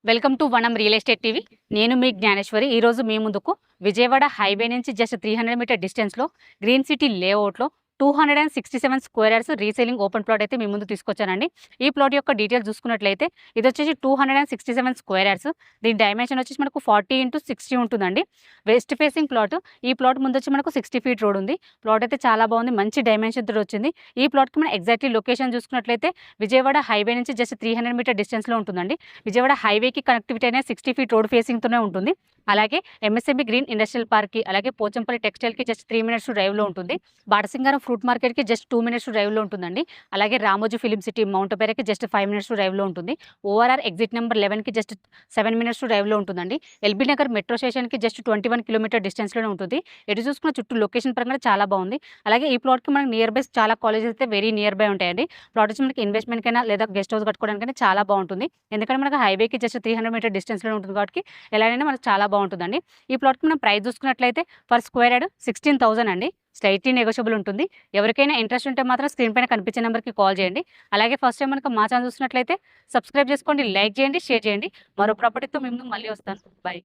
Welcome to వనం real estate TV. నేను మీ జ్ఞానేశ్వరి. ఈరోజు మీ ముందుకు విజయవాడ హైవే నుంచి జస్ట్ 300 మీటర్ డిస్టెన్స్లో గ్రీన్ సిటీ లేఅవుట్లో 267 square yards reselling open plot అయితే మీ ముందు తీసుకొచ్చానండి. ఈ ప్లాట్ యొక్క డీటెయిల్స్ చూసుకున్నట్లయితే ఇది వచ్చేసి 267 స్క్వేర్ యార్డ్స్. దీని డైమెన్షన్ వచ్చేసి మనకు 40x60 ఉంటుందండి. West facing plot. ఈ ప్లాట్ ముందు వచ్చి మనకు 60 ఫీట్ రోడ్ ఉంది. ప్లాట్ అయితే చాలా బాగుంది, మంచి డైమెన్షన్ తోటి వచ్చింది. ఈ ప్లాట్కి మనం ఎగ్జాక్ట్లీ లొకేషన్ చూసుకున్నట్లయితే విజయవాడ హైవే నుంచి జస్ట్ 300 మీటర్ డిస్టెన్స్లో ఉంటుందండి. విజయవాడ హైవేకి కనెక్టివిటీ అనేది 60 ఫీట్ రోడ్ ఫేసింగ్తోనే ఉంటుంది. అలాగే ఎంఎస్ఎంఈ గ్రీన్ ఇండస్ట్రియల్ పార్క్కి, అలాగే పోచంపల్లి టెక్స్టైల్కి జస్ట్ 3 మినిట్స్ డ్రైవ్లో ఉంటుంది. బాటసింగారం ఫ్రూట్ మార్కెట్కి జస్ట్ 2 మినిట్స్ డ్రైవ్లో ఉంటుందండి. అలాగే రామోజీ ఫిలిం సిటీ మౌంట్ పేరకి జస్ట్ 5 మినిట్స్ డ్రైవ్లో ఉంటుంది. ఓఆర్ఆర్ ఎగ్జిట్ నెంబర్ 11కి జస్ట్ 7 మినిట్స్ డ్రైవ్లో ఉంటుందండి. ఎల్బీ నగర్ మెట్రో స్టేషన్కి జస్ట్ 21 కిలోమీటర్ డిస్టెన్స్లోనే ఉంటుంది. ఎటు చూసుకున్న చుట్టూ లొకేషన్ పరంగా చాలా బాగుంది. అలాగే ఈ ప్లాట్కి మనకి నియర్ బై చాలా కాలేజెస్ అయితే వెరీ నియర్ బై ఉంటాయండి. ప్లాట్ వచ్చి మనకి ఇన్వెస్ట్మెంట్కైనా లేదా గెస్ట్ హౌస్ కట్టుకోవడానికైనా చాలా బాగుంటుంది. ఎందుకంటే మనకి హైవేకి జస్ట్ 300 మీటర్ డిస్టెన్స్లో ఉంటుంది కాబట్టి ఎలాగైనా మనకు చాలా బాగుంటుందండి. ఈ ప్లాట్కి మనం ప్రైస్ చూసుకున్నట్లయితే పర్ స్క్వేర్ యార్డ్ 16,000 అండి. స్లైట్లీ నెగోషియబుల్ ఉంటుంది. ఎవరికైనా ఇంట్రెస్ట్ ఉంటే మాత్రం స్క్రీన్ పైన కనిపించే నెంబర్కి కాల్ చేయండి. అలాగే ఫస్ట్ టైం మనకు మా ఛానల్ చూసినట్లయితే సబ్స్క్రైబ్ చేసుకోండి, లైక్ చేయండి, షేర్ చేయండి. మరో ప్రాపర్టీతో మేము మళ్ళీ వస్తాను. బై.